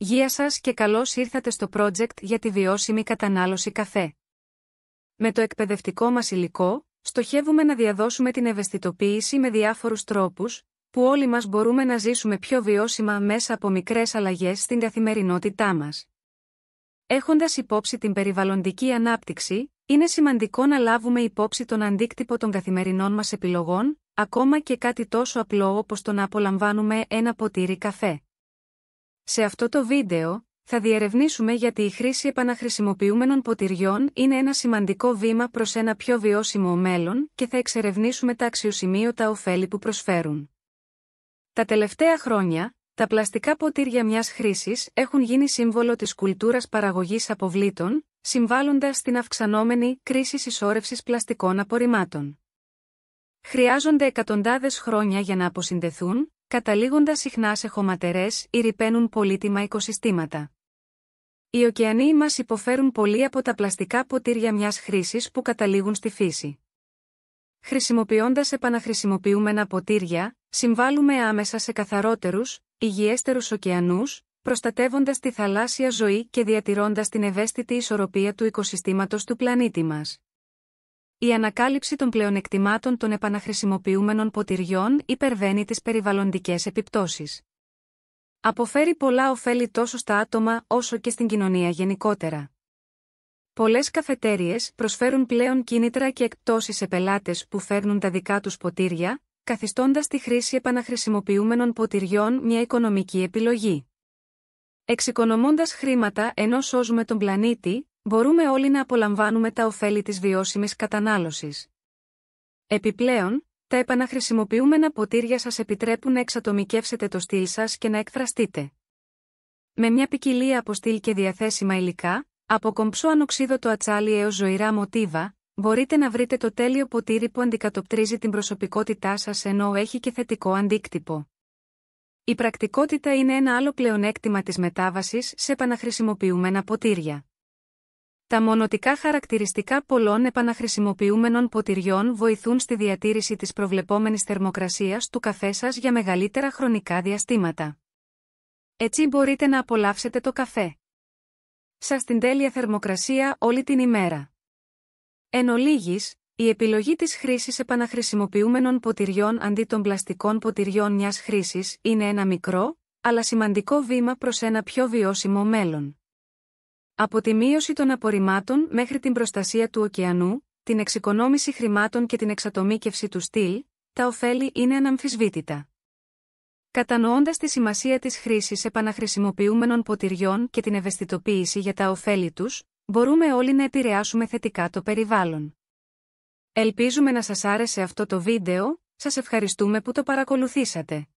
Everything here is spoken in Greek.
Γεια σας και καλώς ήρθατε στο project για τη βιώσιμη κατανάλωση καφέ. Με το εκπαιδευτικό μας υλικό, στοχεύουμε να διαδώσουμε την ευαισθητοποίηση με διάφορους τρόπους, που όλοι μας μπορούμε να ζήσουμε πιο βιώσιμα μέσα από μικρές αλλαγές στην καθημερινότητά μας. Έχοντας υπόψη την περιβαλλοντική ανάπτυξη, είναι σημαντικό να λάβουμε υπόψη τον αντίκτυπο των καθημερινών μας επιλογών, ακόμα και κάτι τόσο απλό όπως το να απολαμβάνουμε ένα ποτήρι καφέ. Σε αυτό το βίντεο, θα διερευνήσουμε γιατί η χρήση επαναχρησιμοποιούμενων ποτηριών είναι ένα σημαντικό βήμα προς ένα πιο βιώσιμο μέλλον και θα εξερευνήσουμε τα αξιοσημείωτα ωφέλη που προσφέρουν. Τα τελευταία χρόνια, τα πλαστικά ποτήρια μιας χρήσης έχουν γίνει σύμβολο της κουλτούρας παραγωγής αποβλήτων, συμβάλλοντας στην αυξανόμενη κρίση συσσόρευσης πλαστικών απορριμμάτων. Χρειάζονται εκατοντάδες χρόνια για να αποσυνδεθούν, καταλήγοντας συχνά σε χωματερές ή ρυπαίνουν πολύτιμα οικοσυστήματα. Οι ωκεανοί μας υποφέρουν πολύ από τα πλαστικά ποτήρια μιας χρήσης που καταλήγουν στη φύση. Χρησιμοποιώντας επαναχρησιμοποιούμενα ποτήρια, συμβάλλουμε άμεσα σε καθαρότερους, υγιέστερους ωκεανούς, προστατεύοντας τη θαλάσσια ζωή και διατηρώντας την ευαίσθητη ισορροπία του οικοσυστήματος του πλανήτη μας. Η ανακάλυψη των πλεονεκτημάτων των επαναχρησιμοποιούμενων ποτηριών υπερβαίνει τις περιβαλλοντικές επιπτώσεις. Αποφέρει πολλά ωφέλη τόσο στα άτομα όσο και στην κοινωνία γενικότερα. Πολλές καφετέριες προσφέρουν πλέον κίνητρα και εκπτώσεις σε πελάτες που φέρνουν τα δικά τους ποτήρια, καθιστώντας τη χρήση επαναχρησιμοποιούμενων ποτηριών μια οικονομική επιλογή. Εξοικονομώντας χρήματα ενώ σώζουμε τον πλανήτη, μπορούμε όλοι να απολαμβάνουμε τα ωφέλη της βιώσιμης κατανάλωσης. Επιπλέον, τα επαναχρησιμοποιούμενα ποτήρια σας επιτρέπουν να εξατομικεύσετε το στυλ σας και να εκφραστείτε. Με μια ποικιλία από στυλ και διαθέσιμα υλικά, από κομψό ανοξίδωτο ατσάλι έως ζωηρά μοτίβα, μπορείτε να βρείτε το τέλειο ποτήρι που αντικατοπτρίζει την προσωπικότητά σας ενώ έχει και θετικό αντίκτυπο. Η πρακτικότητα είναι ένα άλλο πλεονέκτημα της μετάβασης σε επαναχρησιμοποιούμενα ποτήρια. Τα μονοτικά χαρακτηριστικά πολλών επαναχρησιμοποιούμενων ποτηριών βοηθούν στη διατήρηση της προβλεπόμενης θερμοκρασίας του καφέ σας για μεγαλύτερα χρονικά διαστήματα. Έτσι μπορείτε να απολαύσετε το καφέ σας στην τέλεια θερμοκρασία όλη την ημέρα. Εν ολίγης, η επιλογή της χρήσης επαναχρησιμοποιούμενων ποτηριών αντί των πλαστικών ποτηριών μιας χρήσης είναι ένα μικρό, αλλά σημαντικό βήμα προς ένα πιο βιώσιμο μέλλον. Από τη μείωση των απορριμμάτων μέχρι την προστασία του ωκεανού, την εξοικονόμηση χρημάτων και την εξατομίκευση του στυλ, τα ωφέλη είναι αναμφισβήτητα. Κατανοώντας τη σημασία της χρήσης επαναχρησιμοποιούμενων ποτηριών και την ευαισθητοποίηση για τα ωφέλη τους, μπορούμε όλοι να επηρεάσουμε θετικά το περιβάλλον. Ελπίζουμε να σας άρεσε αυτό το βίντεο, σας ευχαριστούμε που το παρακολουθήσατε.